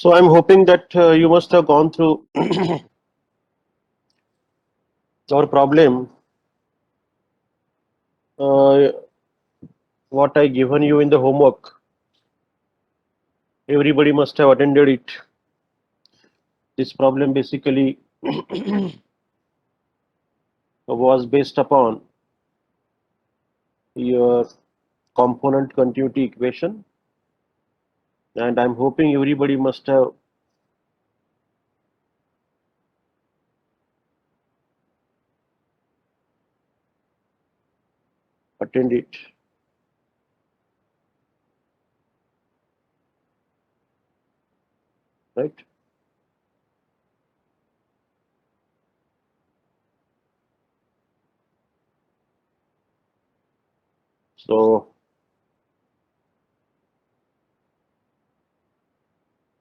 So I'm hoping that you must have gone through our problem, uh, what I given you in the homework. Everybody must have attended it. This problem basically was based upon your component continuity equation, and I'm hoping everybody must have attended it, right? So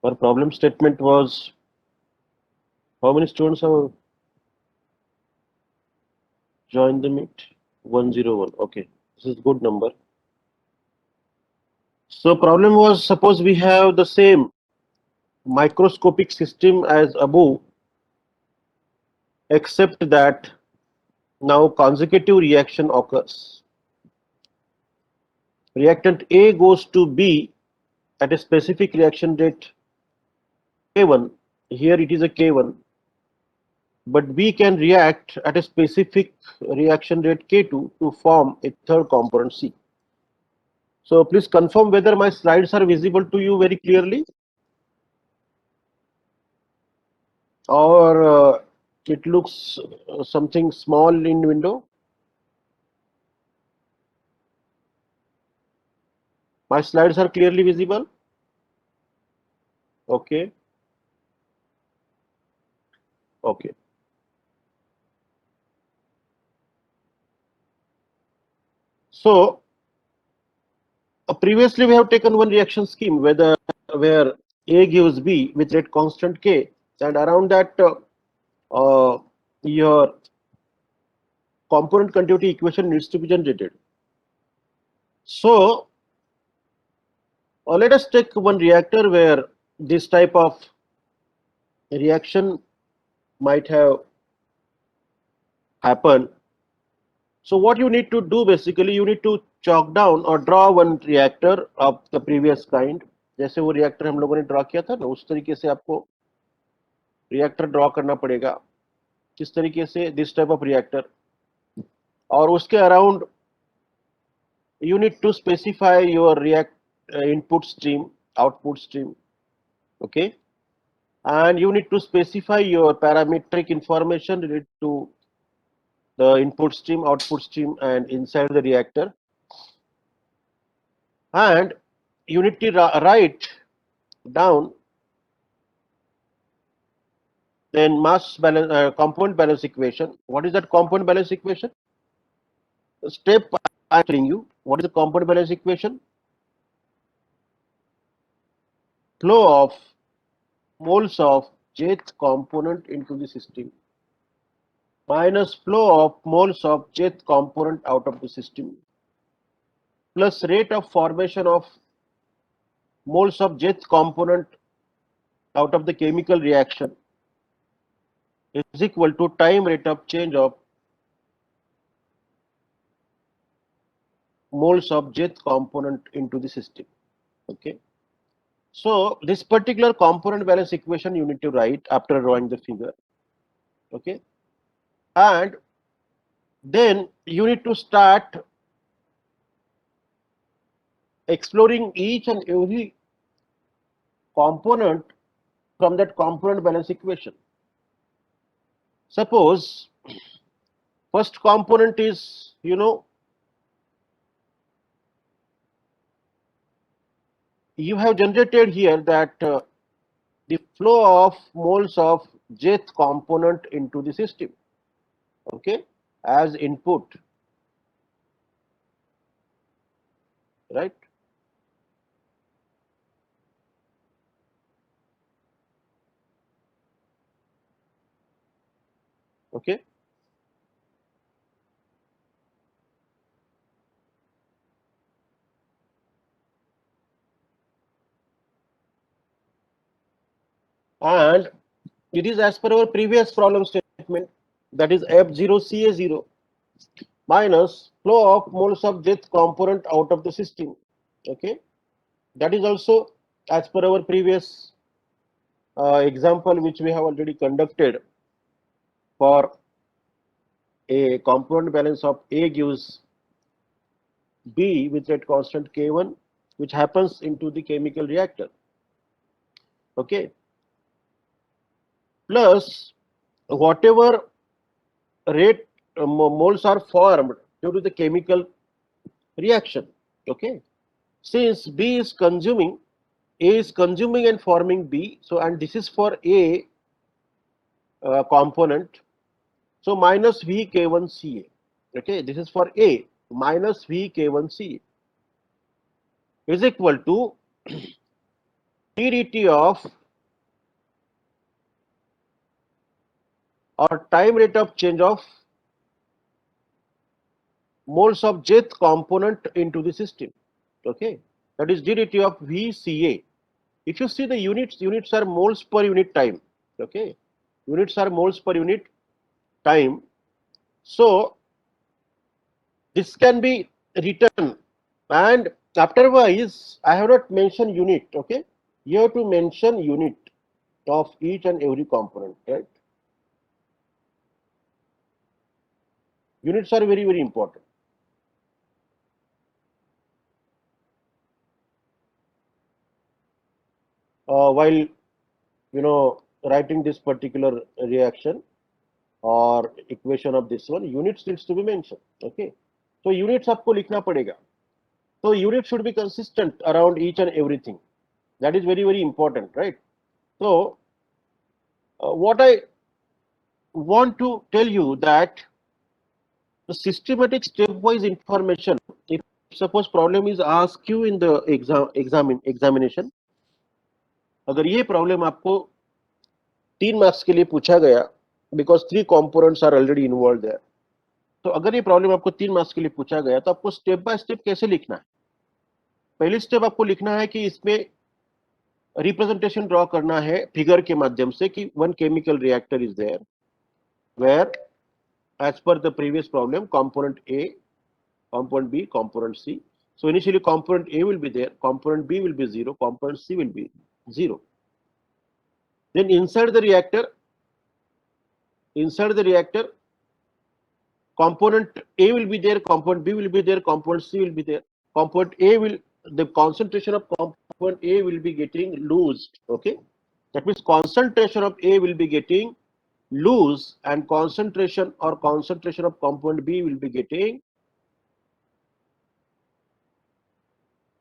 our problem statement was, how many students have joined the meet? 101. Okay, this is good number. So problem was, suppose we have the same microscopic system as above, except that now consecutive reaction occurs. Reactant A goes to B at a specific reaction rate K1. Here it is a K1, but B can react at a specific reaction rate K2 to form a third component C. So please confirm whether my slides are visible to you very clearly, or it looks something small in window. My slides are clearly visible. Okay. Okay. So previously we have taken one reaction scheme where A gives B with rate constant K, and around that your component continuity equation needs to be generated. So let us take one reactor where this type of reaction might have happened. So what you need to do, basically you need to chalk down or draw one reactor of the previous kind. जैसे वो reactor हम लोगों ने draw किया था ना, उस तरीके से आपको रिएक्टर ड्रॉ करना पड़ेगा. किस तरीके से? This type of reactor. और उसके around you need to specify your react input stream, output stream. Okay, and you need to specify your parametric information related to the input stream, output stream, and inside the reactor. And you need to write down then mass balance, component balance equation. What is that component balance equation? Step I'm telling you. What is the component balance equation? Flow of moles of jth component into the system minus flow of moles of jth component out of the system plus rate of formation of moles of jth component out of the chemical reaction is equal to time rate of change of moles of jth component into the system. Okay. So this particular component balance equation you need to write after drawing the figure. Okay. And then you need to start exploring each and every component from that component balance equation. Suppose first component is, you have generated here that the flow of moles of jth component into the system, okay, as input, right? Okay. and it is as per our previous problem statement, that is F0CA0 minus flow of moles of jth component out of the system. Okay, that is also as per our previous example which we have already conducted for a component balance of A gives B with rate constant K1, which happens into the chemical reactor. Okay, plus whatever rate moles are formed due to the chemical reaction. Okay, since B is consuming, A is consuming and forming B, so and this is for A component, so minus VK1CA. Okay, this is for A minus VK1CA is equal to ddt of or time rate of change of moles of jth component into the system. Okay, that is ddt of VCA. If you see the units are moles per unit time. Okay, units are moles per unit time. So this can be written, and afterwards I have not mentioned unit. Okay, you have to mention unit of each and every component, right? Units are very, very important. While writing this particular reaction or equation of this one, units needs to be mentioned. Okay, so units आपको लिखना पड़ेगा. So unit should be consistent around each and everything. That is very, very important, right? So what I want to tell you that the systematic stepwise information, if suppose problem is asked you in the examination, अगर ये problem आपको 3 marks के लिए पूछा गया, because 3 components are already involve there, तो अगर ये प्रॉब्लम आपको 3 मार्क्स के लिए पूछा गया तो आपको स्टेप बाय स्टेप कैसे लिखना है. पहली स्टेप आपको लिखना है कि इसमें रिप्रेजेंटेशन ड्रॉ करना है फिगर के माध्यम से कि one chemical reactor is there where as per the previous problem, component A, component B, component C. So initially component A will be there, component B will be 0, component C will be 0. Then inside the reactor, component A will be there, component B will be there, component C will be there. Component A will, the concentration of component A will be getting loosed. Okay, that means concentration of A will be getting loose and concentration of component B will be getting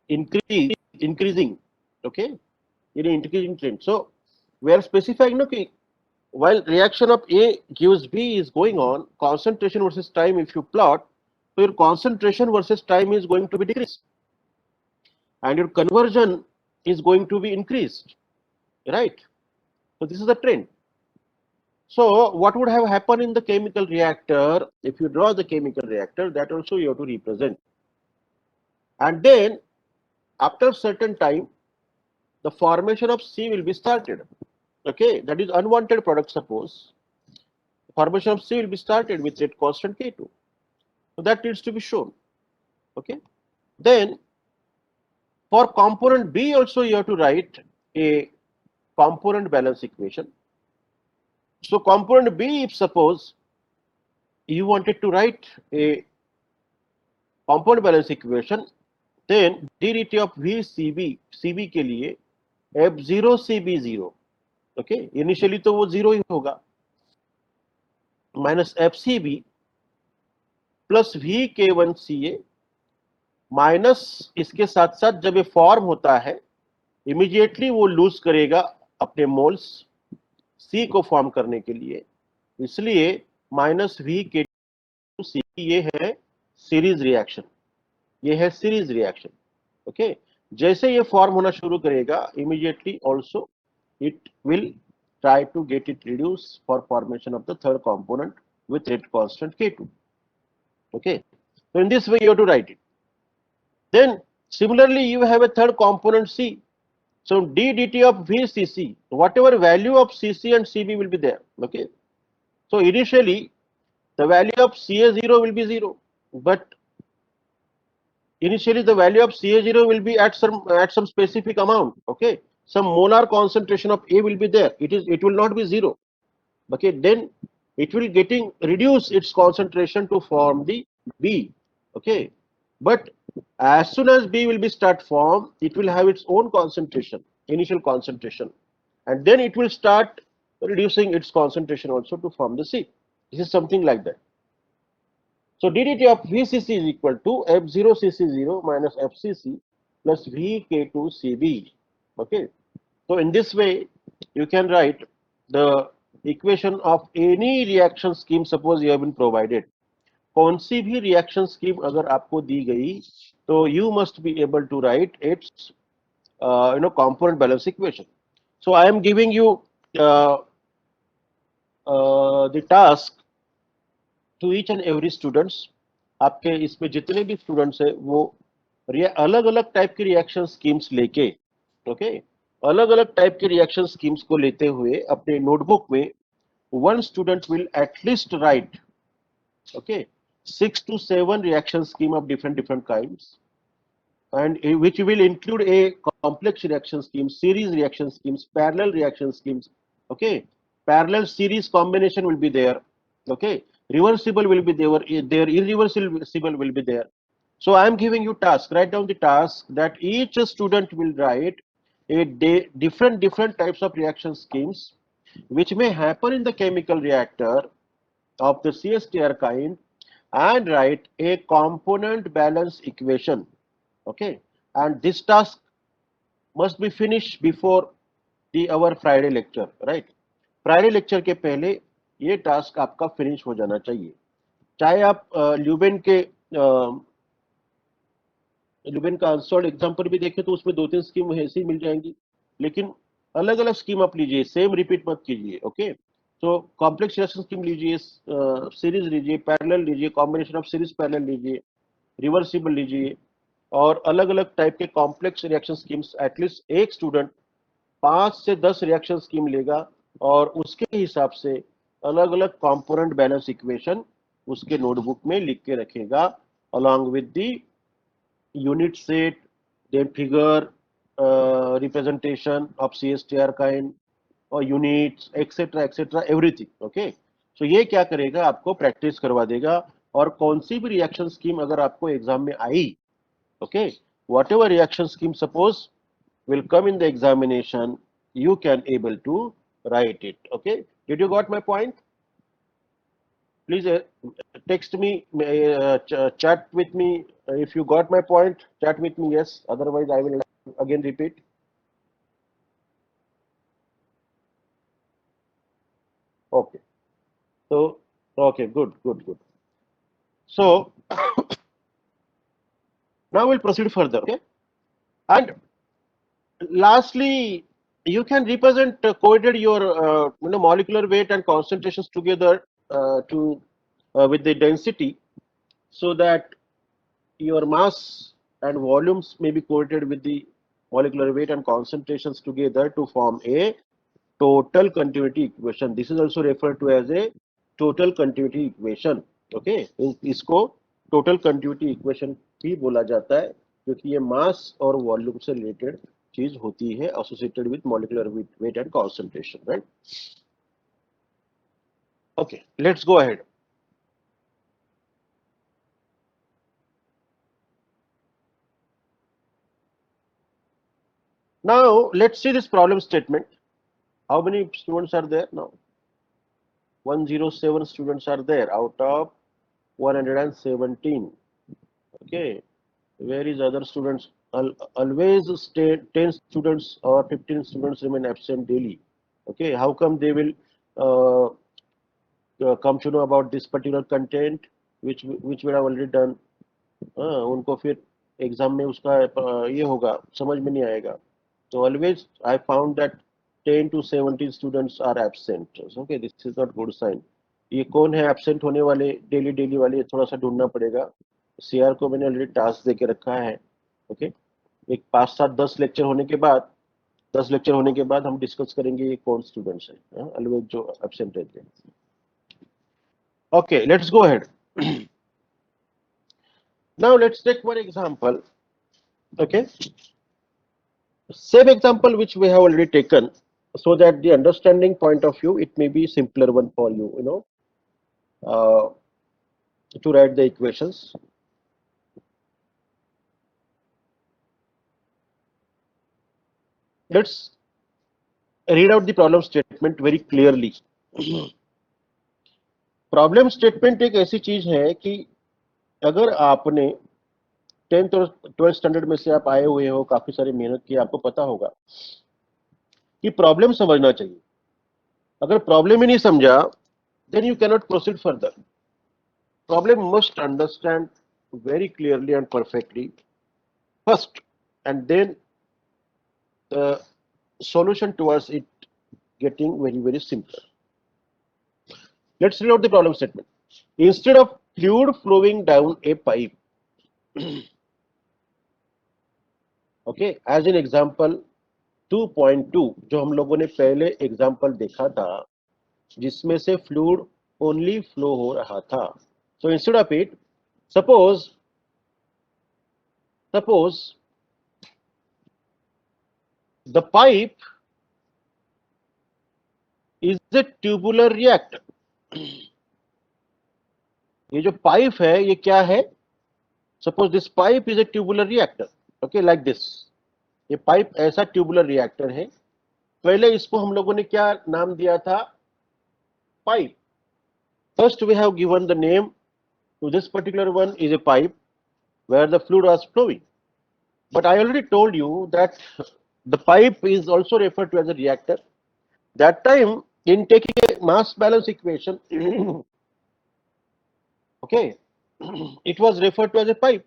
increasing. Okay, in increasing trend. So we are specifying while reaction of A gives B is going on, concentration versus time, if you plot, so your concentration versus time is going to be decreased and your conversion is going to be increased, right? So this is the trend. So what would have happened in the chemical reactor, if you draw the chemical reactor, that also you have to represent. And then after certain time, the formation of C will be started. Okay, that is unwanted product. Suppose formation of C will be started with rate constant K2. So that needs to be shown. Okay, then for component B also you have to write a component balance equation. So component B, if suppose you wanted to write a component balance equation, then ddt of VCB, CB के लिए F0 CB0. Okay, initially तो वो 0 ही होगा, minus FCB plus VK1CA minus इसके साथ साथ जब ये फॉर्म होता है इमीडिएटली वो लूज करेगा अपने मोल्स C को फॉर्म करने के लिए, इसलिए माइनस VK2C. ये है सीरीज रिएक्शन, ये है सीरीज रिएक्शन. ओके, जैसे ये फॉर्म होना शुरू करेगा immediately also it will try to get it reduced for formation of the third component with rate constant K2. Okay, so in this way you have to write it. Then similarly you have a third component C. So d dt of VCC, whatever value of CC and CB will be there. Okay. So initially the value of CA0 will be 0, but initially the value of CA0 will be at some specific amount. Okay. Some molar concentration of A will be there. It will not be 0. Okay. Then it will getting reduce its concentration to form the B. Okay. But as soon as B will be start form, it will have its own concentration, initial concentration, and then it will start reducing its concentration also to form the C. This is something like that. So ddt of VCC is equal to F0CC0 minus FCC plus VK2CB. Okay. So in this way, you can write the equation of any reaction scheme. Suppose you have been provided. कौन सी भी reaction scheme अगर आपको दी गई, तो you must be able to write its component balance equation. So I am giving you the task to each and every students. आपके इसमें जितने भी स्टूडेंट्स है वो अलग अलग टाइप की रिएक्शन स्कीम्स लेके, ओके, अलग अलग टाइप के रिएक्शन स्कीम्स को लेते हुए अपने नोटबुक में one student will at least write, okay, 6 to 7 reaction scheme of different kinds, and which will include a complex reaction scheme, series reaction schemes, parallel reaction schemes. Okay, parallel series combination will be there. Okay, reversible will be there, irreversible will be there. So I am giving you task. Write down the task that each student will write a different types of reaction schemes which may happen in the chemical reactor of the CSTR kind, and write a component balance equation. Okay, and this task must be finished before our Friday lecture, right? Friday lecture के पहले ये task आपका finish हो जाना चाहिए. चाहे आप ल्यूबेन का आंसर्ड एग्जाम्पल भी देखें तो उसमें 2-3 स्कीम ऐसी मिल जाएंगी, लेकिन अलग अलग स्कीम आप लीजिए, सेम रिपीट मत कीजिए. ओके, तो कॉम्प्लेक्स रिएक्शन स्कीम लीजिए, सीरीज लीजिए, पैरेलल लीजिए, कॉम्बिनेशन ऑफ सीरीज पैरेलल लीजिए, रिवर्सिबल लीजिए, और अलग अलग टाइप के कॉम्प्लेक्स रिएक्शन स्कीम्स एटलीस्ट एक स्टूडेंट 5 से 10 रिएक्शन स्कीम लेगा और उसके हिसाब से अलग अलग कंपोनेंट बैलेंस इक्वेशन उसके नोटबुक में लिख के रखेगा along with the unit set, then figure, representation of CSTR kind और units etc everything. Okay, so ये क्या करेगा, आपको प्रैक्टिस करवा देगा, और कौन सी भी रिएक्शन स्कीम अगर आपको एग्जाम में आई, okay, whatever reaction scheme suppose will come in the examination, you can able to write it. Okay, did you got my point? Please text me, chat with me if you got my point. Chat with me, yes, otherwise I will again repeat. Okay, so okay, good. So now we'll proceed further. Okay, and lastly, you can represent coded your molecular weight and concentrations together with the density, so that your mass and volumes may be correlated with the molecular weight and concentrations together to form a total continuity equation. This is also referred to as a total continuity equation. Okay, इसको total continuity equation भी बोला जाता है, क्योंकि ये मास और volume से related चीज होती है, associated with molecular weight and concentration, right? Okay, let's go ahead. Now let's see this problem statement. How many students are there now? 107 students are there out of 117. Okay, where is other students? Always stay 10 students or 15 students remain absent daily. Okay, how come they will come to know about this particular content which we have already done? उनको फिर exam में उसका ये होगा, समझ में नहीं आएगा. So always I found that 10 to 17 students are absent. Okay, this is not good sign. ये कौन है एब्सेंट होने वाले डेली वाले, थोड़ा सा ढूंढना पड़ेगा. सीआर को मैंने ऑलरेडी टास्क दे के रखा है. ओके, एक 5-7-10 लेक्चर होने के बाद 10 लेक्चर होने के बाद हम डिस्कस करेंगे ये कौन स्टूडेंट्स हैं अलवेज जो एब्सेंट रहते हैं. Okay, let's go ahead. Now let's take one example. Okay, same example which we have already taken, so that the understanding point of view it may be simpler one for you, uh, to write the equations. Let's read out the problem statement very clearly. Problem statement एक ऐसी चीज है कि अगर आपने 10th और 12th standard में से आप आए हुए हो, काफी सारी मेहनत की, आपको पता होगा कि प्रॉब्लम समझना चाहिए. अगर प्रॉब्लम ही नहीं समझा, then you cannot proceed further. Problem must understand very clearly and perfectly first, and then the solution towards it getting very, very simpler. Let's read out the problem statement. Instead of fluid flowing down a pipe, okay, as in example 2.2 जो हम लोगों ने पहले example देखा था जिसमें से fluid only flow हो रहा था. So instead of it, suppose the pipe is a tubular reactor. ये जो पाइप है ये क्या है? Suppose this pipe is a tubular reactor. Okay, like this. ये पाइप ऐसा ट्यूबुलर रिएक्टर है. पहले इसको हम लोगों ने क्या नाम दिया था? Pipe. First we have given the name to this particular one is a pipe where the fluid was flowing. But I already told you that the pipe is also referred to as a reactor. That time in taking a mass balance equation, okay, it was referred to as a pipe.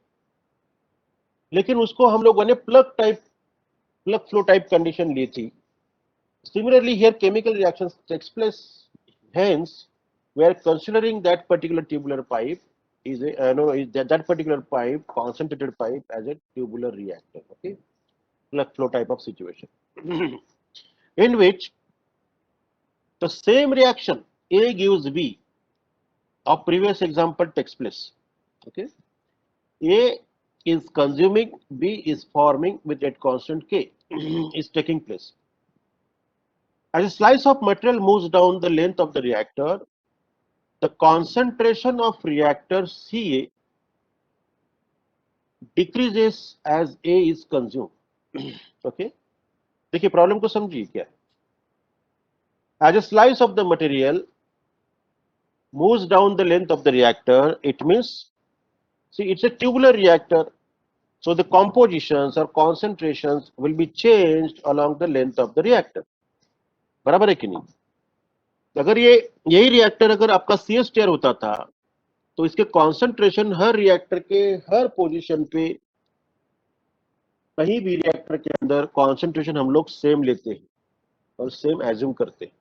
लेकिन उसको हम लोगों ने plug flow type condition ली थी. Similarly, here chemical reactions takes place. Hence, we are considering that particular tubular pipe is a that particular pipe, concentrated pipe, as a tubular reactor. Okay, plug flow type of situation, in which the same reaction A gives B of previous example takes place. Okay, A is consuming, B is forming with a constant K is taking place. As a slice of material moves down the length of the reactor, the concentration of reactor Ca decreases as A is consumed. Okay, देखिए problem को समझिए क्या है. As a slice of the material moves down the length of the reactor, it means, see, it's a tubular reactor, so the compositions or concentrations will be changed along the length of the reactor. बराबर है कि नहीं? अगर यही reactor अगर आपका CS टेयर होता था तो इसके कॉन्सेंट्रेशन हर रिएक्टर के हर पोजीशन पे कहीं भी रिएक्टर के अंदर कॉन्सेंट्रेशन हम लोग सेम लेते हैं और सेम एज्यूम करते हैं.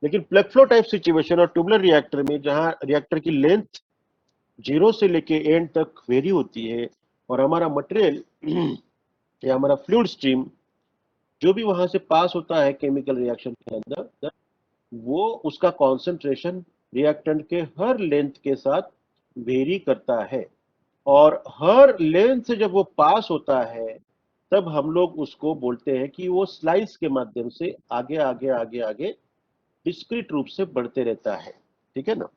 लेकिन प्लग फ्लो टाइप सिचुएशन और ट्यूबुलर रिएक्टर में जहां रिएक्टर की लेंथ 0 से लेके एंड तक वेरी होती है और हमारा मटेरियल या हमारा फ्लूइड स्ट्रीम जो भी वहां से पास होता है केमिकल रिएक्शन के अंदर, वो उसका कॉन्सेंट्रेशन रिएक्टेंट के हर लेंथ के साथ वेरी करता है. और हर लेंथ से जब वो पास होता है तब हम लोग उसको बोलते हैं कि वो स्लाइस के माध्यम से आगे आगे आगे आगे डिस्क्रीट रूप से बढ़ते रहता है. ठीक है ना?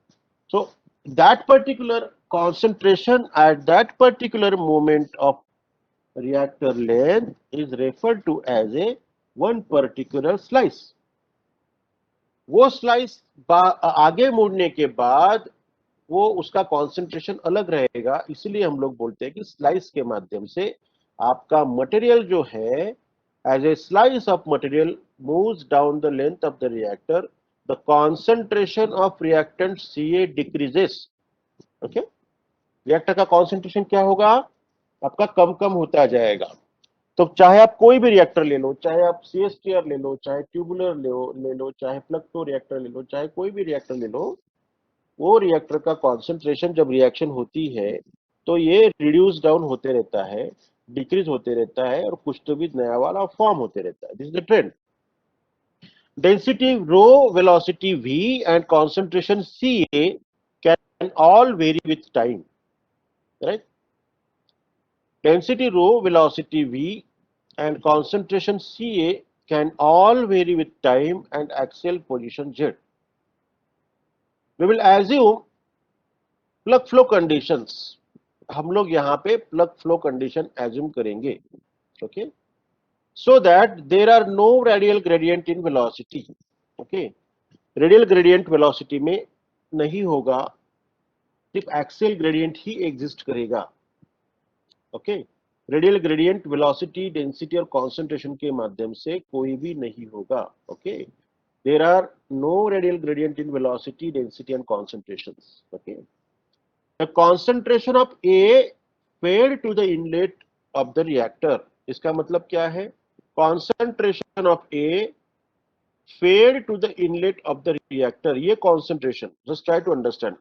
So that particular concentration at that particular moment of reactor length is referred to as a one particular slice. वो स्लाइस आगे मुड़ने के बाद वो उसका कॉन्सेंट्रेशन अलग रहेगा, इसलिए हम लोग बोलते हैं कि स्लाइस के माध्यम से आपका मटेरियल जो है as a slice of material moves down the length of the reactor, the concentration of reactant Ca decreases. Okay, reactor का कॉन्सेंट्रेशन क्या होगा? आपका कम कम होता जाएगा. तो चाहे आप कोई भी रिएक्टर ले लो, चाहे आप CSTR ले लो, चाहे ट्यूबुलर ले लो, चाहे प्लग फ्लो रिएक्टर ले लो, चाहे कोई भी रिएक्टर ले लो, वो रिएक्टर का कॉन्सेंट्रेशन जब रिएक्शन होती है तो ये रिड्यूस डाउन होते रहता है. डिक्रीज होते रहता है और कुछ तो भी नया वाला फॉर्म होते रहता है. This is the trend. Density rho, velocity v, and concentration Ca can all vary with time, right? Density rho, velocity v, and concentration Ca can all vary with time and axial position z. We will assume plug flow conditions. हम लोग यहाँ पे plug flow condition assume करेंगे, okay? So that there are no radial gradient in velocity, okay? Radial gradient velocity में नहीं होगा, सिर्फ axial gradient ही एग्जिस्ट करेगा. Okay, radial gradient velocity, density और कंसंट्रेशन के माध्यम से कोई भी नहीं होगा. Okay, there are no radial gradient in velocity, density and concentration. Okay, the concentration of A fed to the inlet of the reactor. इसका मतलब क्या है? Concentration of A fed to the inlet of the reactor. ये concentration. Just try to understand.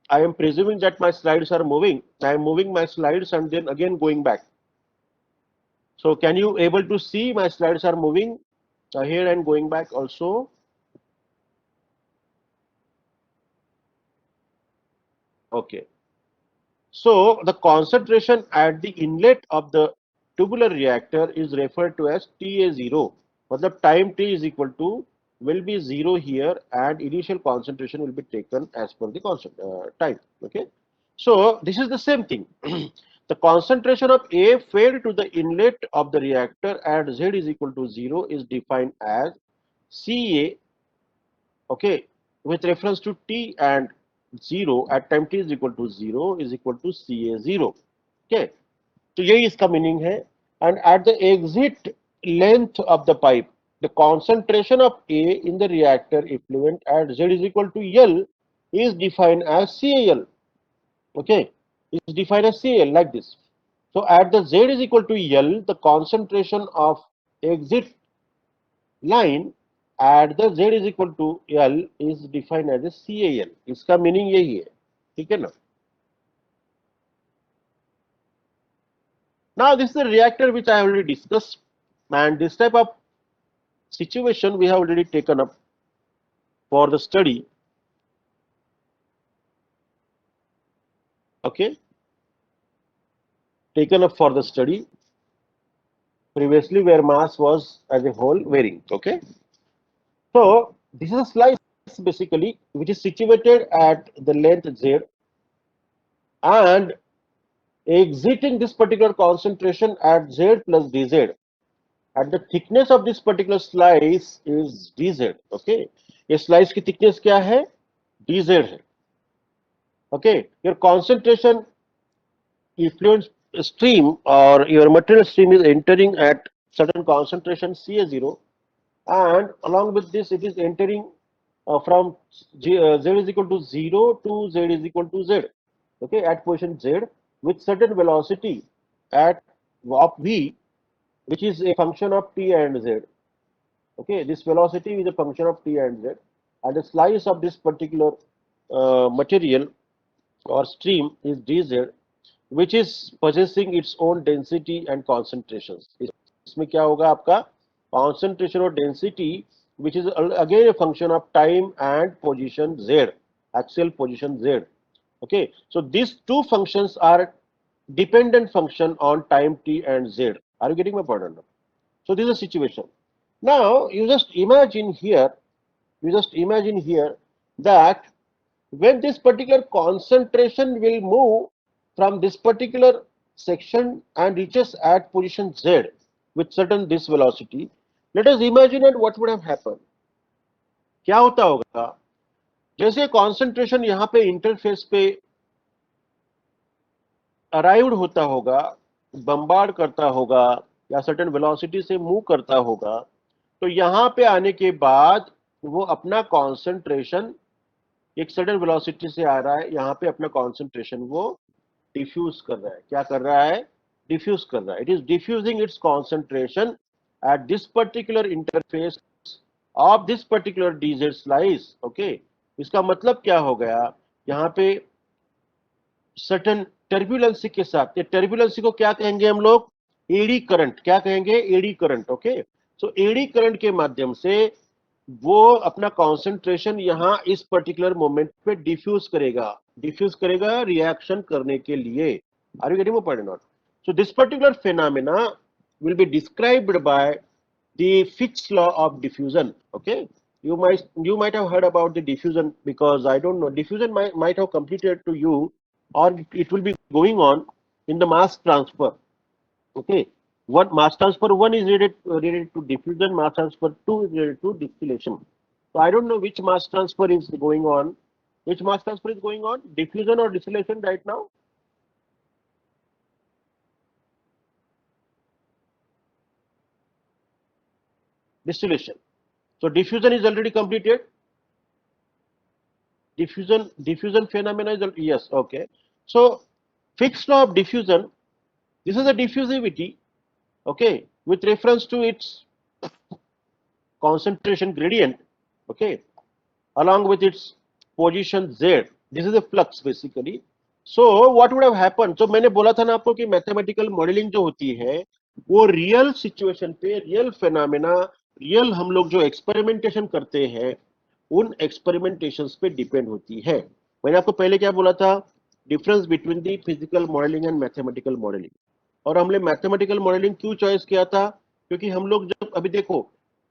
I am presuming that my slides are moving. I am moving my slides and then again going back. So can you able to see my slides are moving ahead and going back also? Okay. So the concentration at the inlet of the tubular reactor is referred to as TA0. मतलब time t is equal to will be 0 here and initial concentration will be taken as per the constant time. Okay, so this is the same thing. The concentration of A fed to the inlet of the reactor at Z is equal to 0 is defined as Ca, okay, with reference to t and 0 at time t is equal to 0 is equal to Ca0. Okay, तो यही इसका meaning है. And at the exit length of the pipe, the concentration of A in the reactor effluent at Z is equal to L is defined as Cal. Okay, is defined as Cal like this. So at the Z is equal to L, the concentration of exit line at the Z is equal to L is defined as a Cal. इसका meaning यही है. ठीक है ना? Now this is the reactor which I already discussed, and this type of situation we have already taken up for the study. Okay, taken up for the study previously where mass was as a whole varying. Okay, so this is a slice basically which is situated at the length Z and exiting this particular concentration at Z plus dz, and the thickness of this particular slice is dz. Okay, ये slice की thickness क्या है? dz है. Okay, your concentration effluent stream or your material stream is entering at certain concentration Ca0, and along with this it is entering from Z is equal to 0 to Z is equal to Z. Okay, at position Z with certain velocity at of v, which is a function of t and z. Okay, this velocity is a function of t and z, and the slice of this particular material or stream is dz, which is possessing its own density and concentrations. इसमें क्या होगा आपका concentration or density, which is again a function of time and position z, axial position z. Okay, so these two functions are dependent function on time t and z. Are you getting my point? So this is a situation. Now you just imagine here that when this particular concentration will move from this particular section and reaches at position Z with certain this velocity, let us imagine that what would have happened. क्या होता होगा? जैसे concentration यहाँ पे interface पे arrived होता होगा, bombard करता होगा या सर्टेन वेलोसिटी से मूव करता होगा, तो यहाँ पे आने के बाद वो अपना कॉन्सेंट्रेशन एक सर्टेन वेलोसिटी से आ रहा है, यहाँ पे अपना कॉन्सेंट्रेशन वो डिफ्यूज कर रहा है. क्या कर रहा है? डिफ्यूज कर रहा है. It is diffusing its concentration at this particular interface of this particular DZ slice. Okay, इसका मतलब क्या हो गया? यहाँ पे certain टर्बुलेंसी के साथ, ये टर्बुलेंसी को क्या कहेंगे हम लोग, एडी करंट, क्या कहेंगे, eddy current. Okay, so eddy current के माध्यम से वो अपना कॉन्सेंट्रेशन यहां इस पर्टिकुलर मोमेंट पे डिफ्यूज करेगा रिएक्शन करने के लिए। Are you getting my point not? So this particular phenomena will be described by the Fick's law of diffusion. Okay, you might have heard about the diffusion, because I don't know, diffusion might have completed to you, or it will be going on in the mass transfer. Okay, what mass transfer 1 is related to diffusion, mass transfer 2 is related to distillation. So I don't know which mass transfer is going on, diffusion or distillation right now. Distillation. So diffusion is already completed. Diffusion phenomena is, yes, okay. So Fick's law of diffusion, this is a diffusivity, okay, with reference to its concentration gradient, okay, along with its position z. This is a flux basically. So what would have happened? So मैंने बोला था ना आपको कि mathematical modelling जो होती है वो रियल सिचुएशन पे, रियल फेनोमेना, रियल हम लोग जो एक्सपेरिमेंटेशन करते हैं उन एक्सपेरिमेंटेशंस पे डिपेंड होती है। मैंने आपको पहले क्या बोला था, difference between the physical modelling and mathematical modelling. और हमने मैथमेटिकल मॉडलिंग क्यों चॉइस किया था, क्योंकि हम लोग जब अभी देखो,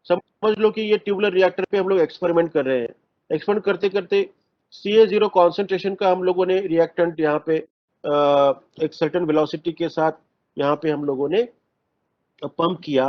समझ लो कि ये ट्यूबुलर रिएक्टर पे हम लोग एक्सपेरिमेंट कर रहे हैं, एक्सपेरिमेंट करते करते CA0 कॉन्सेंट्रेशन का हम लोगों ने रिएक्टेंट यहाँ पे एक सर्टेन वेलोसिटी के साथ यहाँ पे हम लोगों ने पंप किया,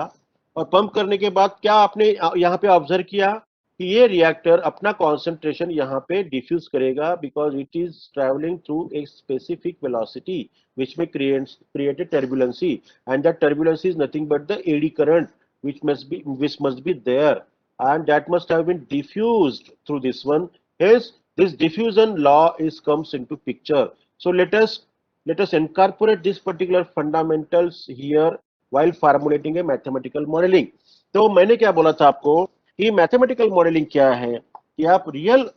और पंप करने के बाद क्या आपने यहाँ पे ऑब्जर्व किया कि ये रिएक्टर अपना कॉन्सेंट्रेशन यहाँ पे डिफ्यूज करेगा, because it is travelling through a specific velocity which may create a turbulency, and that turbulency is nothing but the eddy current which must be there, and that must have been diffused through this one. Hence this diffusion law is comes into picture. So let us incorporate this particular fundamentals here while formulating a mathematical modeling. तो मैंने क्या बोला था आपको कि mathematical modelling क्या है, कि आप रियल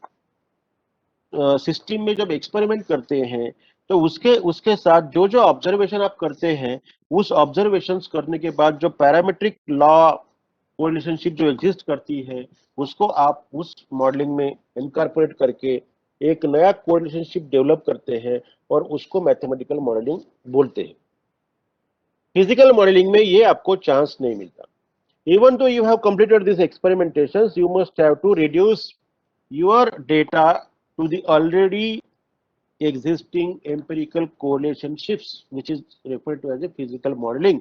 सिस्टम में जब एक्सपेरिमेंट करते हैं तो उसके साथ जो जो ऑब्जर्वेशन आप करते हैं, उस ऑब्जर्वेशंस करने के बाद जो पैरामीट्रिक लॉ रिलेशनशिप जो एग्जिस्ट करती है उसको आप उस मॉडलिंग में इनकॉर्पोरेट करके एक नया कोरिलेशनशिप डेवलप करते हैं और उसको मैथमेटिकल मॉडलिंग बोलते हैं। फिजिकल मॉडलिंग में ये आपको चांस नहीं मिलता। Even though you have completed these experimentations, you must have to reduce your data to the already existing empirical correlationships, which is referred to as a physical modeling.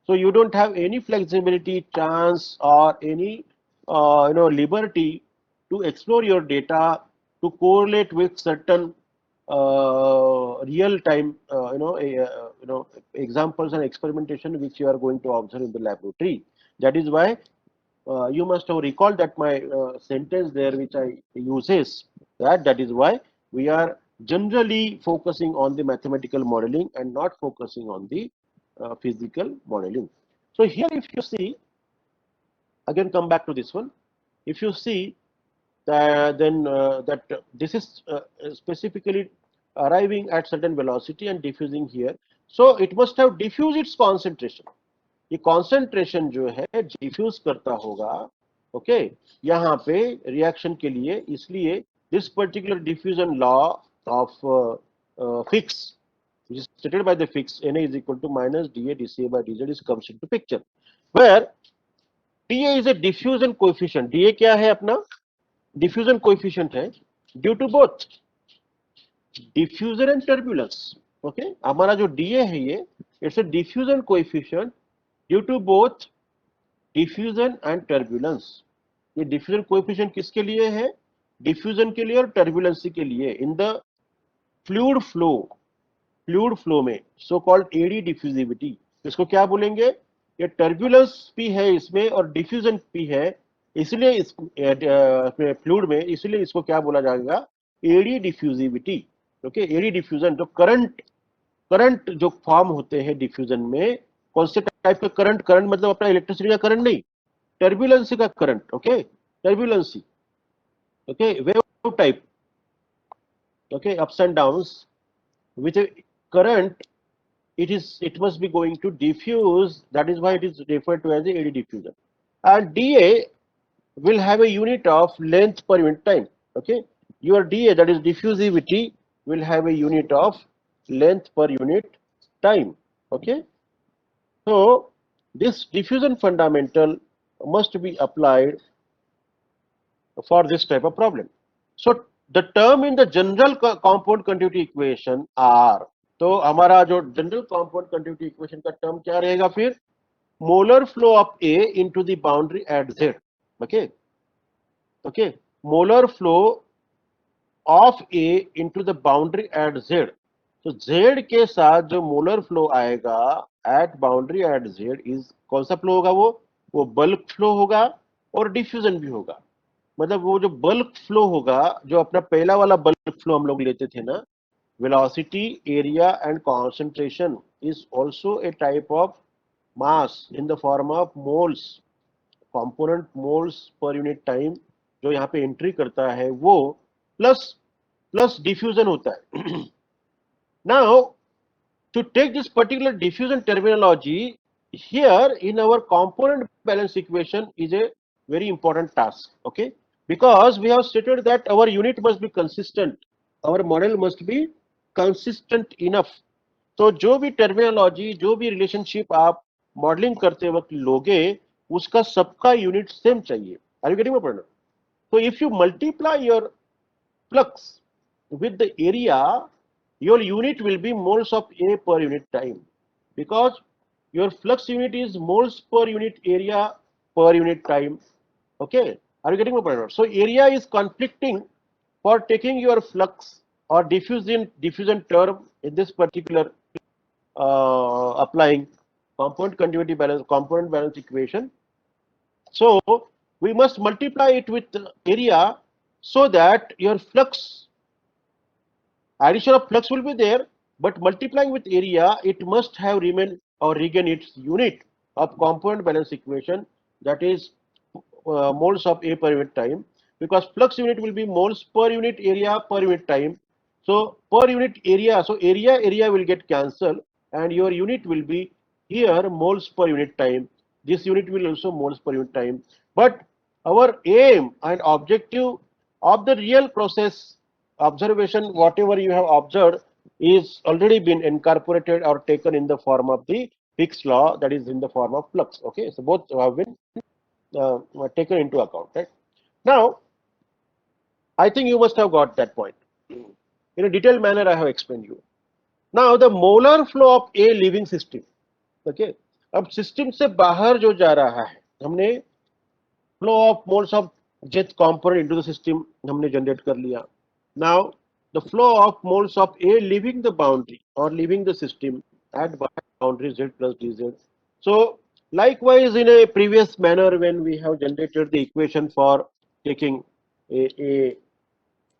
So you don't have any flexibility, chance, or any liberty to explore your data to correlate with certain real time examples and experimentation which you are going to observe in the laboratory. That is why you must have recalled that my sentence there which I uses, that is why we are generally focusing on the mathematical modeling and not focusing on the physical modeling. So here if you see, again come back to this one, if you see then that this is specifically arriving at certain velocity and diffusing here, so it must have diffused its concentration. ये concentration जो है diffuse करता होगा, okay, यहाँ पे reaction के लिए, इसलिए this particular diffusion law of Fick's, which is stated by the Fick's, Na is equal to minus dA dCA by dZ is comes into picture, where dA is a diffusion coefficient. dA क्या है अपना, diffusion coefficient है due to both diffusion and turbulence. Okay, हमारा जो dA है ये it's a diffusion coefficient due to both diffusion and turbulence. ये diffusion coefficient किसके लिए है, डिफ्यूजन के लिए और टर्बुलेंसी के लिए इन द फ्लूइड फ्लो में, सो कॉल्ड एडी डिफ्यूजिविटी। इसको क्या बोलेंगे, ये टर्बुलेंस भी है इसमें और डिफ्यूजन भी है, इसलिए इस फ्लूइड में, इसलिए इसको क्या बोला जाएगा, eddy diffusivity. Okay, eddy diffusion, जो करंट जो फॉर्म होते हैं डिफ्यूजन में, कौन से टाइप का करंट, मतलब अपना इलेक्ट्रिसिटी का करंट नहीं, टर्बुलेंसी का current. Okay, turbulency, okay, wave type, okay, ups and downs which current, it must be going to diffuse. That is why it is referred to as a eddy diffusion. And dA will have a unit of length per unit time. Okay, your dA, that is diffusivity, will have a unit of length per unit time. Okay, so this diffusion fundamental must be applied for this type of problem. So the term in the general compound continuity equation are, तो हमारा जो general compound continuity equation का term क्या रहेगा फिर, molar flow of A into the boundary at Z. Okay, okay, molar flow of A into the boundary at Z. तो Z के साथ जो मोलर फ्लो आएगा at boundary at Z is कौन सा फ्लो होगा, वो बल्क फ्लो होगा और डिफ्यूजन भी होगा. मतलब वो जो बल्क फ्लो होगा, जो अपना पहला वाला बल्क फ्लो हम लोग लेते थे ना, velocity, area and concentration is also a type of mass in the form of moles, component moles per unit time, जो यहाँ पे एंट्री करता है वो प्लस प्लस डिफ्यूजन होता है. Now, to take this particular diffusion terminology here in our component balance equation is a very important task. Okay, because we have stated that our unit must be consistent, our model must be consistent enough. तो जो भी terminology, जो भी relationship आप modelling करते वक्त लोगे, उसका सबका यूनिट सेम चाहिए. Are you getting my point? So if you multiply your flux with the area, your unit will be moles of A per unit time, because your flux unit is moles per unit area per unit time. Okay, are you getting my point? So area is conflicting for taking your flux or diffusion term in this particular applying component balance equation. So we must multiply it with area so that your flux, addition of flux will be there, but multiplying with area, it must have remain or regain its unit of component balance equation, that is moles of A per unit time, because flux unit will be moles per unit area per unit time. So per unit area, so area will get cancelled and your unit will be here moles per unit time. This unit will also moles per unit time. But our aim and objective of the real process observation, whatever you have observed, is already been incorporated or taken in the form of the Fick's law, that is in the form of flux. Okay, so both have been taken into account. Right now, I think you must have got that point. In a detailed manner, I have explained you. Now, the molar flow of a living system. Okay, अब system से बाहर जो जा रहा है, हमने flow of moles of जेथ component into the system हमने जनरेट कर लिया. Now the flow of moles of A leaving the boundary or leaving the system at boundary Z plus dz. So likewise, in a previous manner, when we have generated the equation for taking a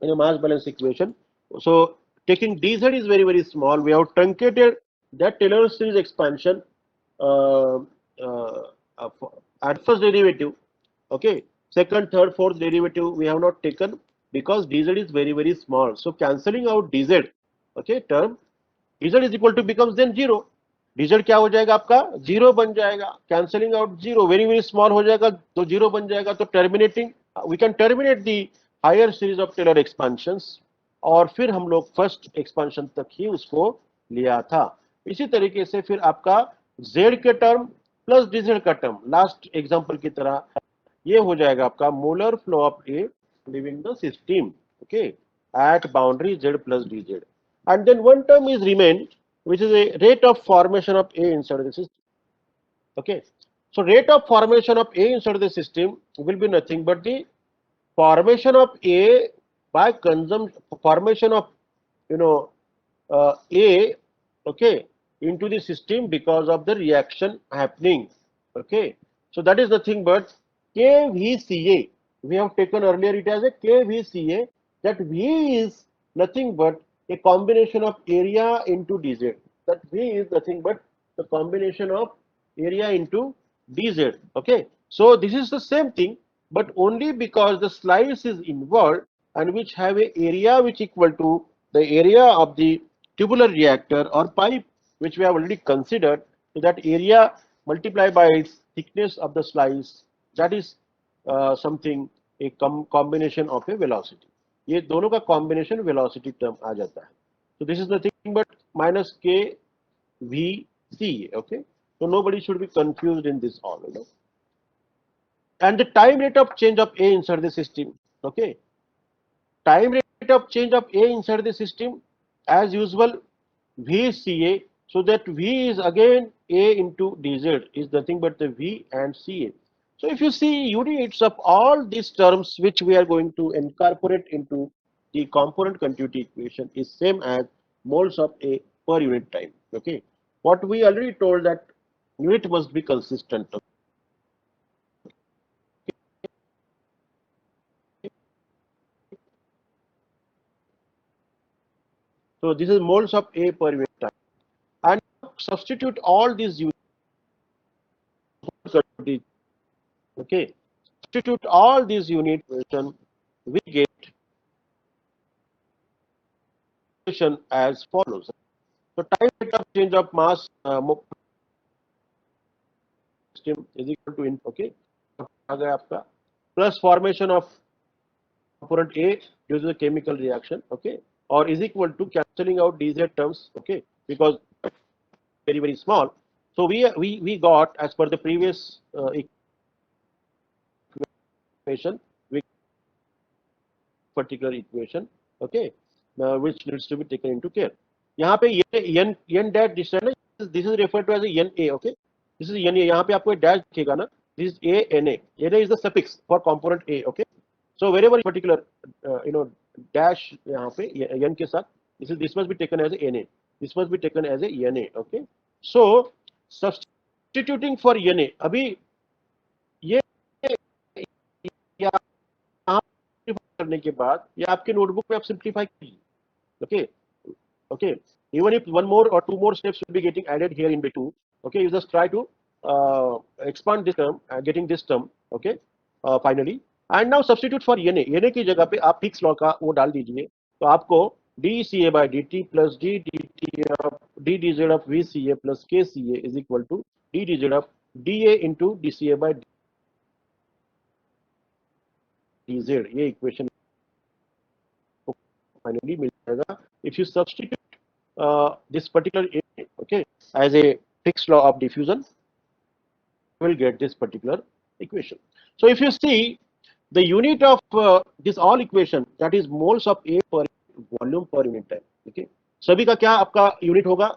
mass balance equation, so taking dz is very small, we have truncated that Taylor series expansion uh, at first derivative. Okay, second, third, fourth derivative we have not taken because dz is very small. So cancelling out dz, okay, term dz is equal to becomes then 0. dz क्या हो जाएगा आपका, 0 बन जाएगा. Cancelling out 0, very small हो जाएगा तो 0 बन जाएगा. तो terminating, we can terminate the higher series of Taylor expansions, और फिर हम लोग फर्स्ट एक्सपेंशन तक ही उसको लिया था. इसी तरीके से फिर आपका z के टर्म प्लस dz का टर्म लास्ट एग्जांपल की तरह ये हो जाएगा आपका molar flow of A leaving the system, okay, at boundary Z plus dz. And then one term is remain, which is a rate of formation of A inside the system. Okay, so rate of formation of A inside the system will be nothing but the formation of A by consumption, formation of A, okay, into the system because of the reaction happening. Okay, so that is nothing but KVCA. We have taken earlier it as a KVCA. That V is nothing but a combination of area into dz. That V is nothing but the combination of area into dz. Okay, so this is the same thing, but only because the slice is involved and which have a area which equal to the area of the tubular reactor or pipe which we have already considered, so that area multiplied by its thickness of the slice, that is something a combination of a velocity. ये दोनों का combination velocity term आ जाता है. So this is nothing but minus k v c. Okay, so nobody should be confused in this all. And the time rate of change of A inside the system. Okay, time rate of change of A inside the system, as usual, VCA. So that V is again A into dz is nothing but the V and CA. So if you see units of all these terms which we are going to incorporate into the component continuity equation is same as moles of A per unit time. Okay, what we already told that unit must be consistent. So this is moles of A per unit time, and substitute all these units. Okay, substitute all these unit equation, we get as follows. So time rate of change of mass system is equal to in, okay, आ गया आपका plus formation of component A due to the chemical reaction, okay, or is equal to cancelling out dz terms, okay, because very small. So we got as per the previous equation, we particular equation, okay, which needs to be taken into care. यहाँ पे n dash this is referred to as a na. Okay, this is na. यहाँ पे आपको dash दिखेगा ना, this is a na. Na is the suffix for component A. Okay, so wherever particular dash यहाँ पे n के साथ, this must be taken as a na. This must be taken as a na. Okay, so substituting for na, अभी ये करने के बाद ये आपके नोटबुक में आप सिंप्लीफाई कीजिए. Okay, okay, even if one more or two more steps will be getting added here in between, okay, you just try to expand this term, getting this term, okay, finally, and now substitute for na की जगह पे आप fix law का वो डाल दीजिए, तो आपको dCA by dt plus ddt of ddz of vCA plus kCA is equal to ddz of dA into dCA by dz. ये इक्वेशन finally मिल जाएगा if you substitute this particular A, okay, as a fixed law of diffusion, you will get this particular equation. So if you see the unit of this all equation, that is moles of A per volume per unit time. Okay, सभी का क्या आपका unit होगा?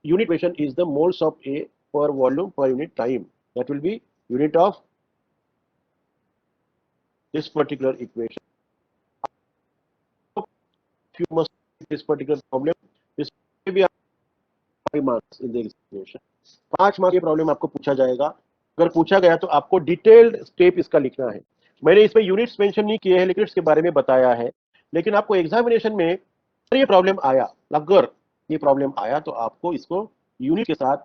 Unit equation is the moles of A per volume per unit time. That will be unit of this particular equation. You must this particular problem. This may be 5 marks in the examination. 5 mark ये problem आपको पूछा जाएगा. अगर पूछा गया तो आपको detailed step इसका लिखना है. मैंने इसमें यूनिट्स मेंशन नहीं किए हैं, लेकिन इसके बारे में बताया है. लेकिन आपको एग्जामिनेशन में ये प्रॉब्लम आया, अगर ये प्रॉब्लम आया तो आपको इसको यूनिट के साथ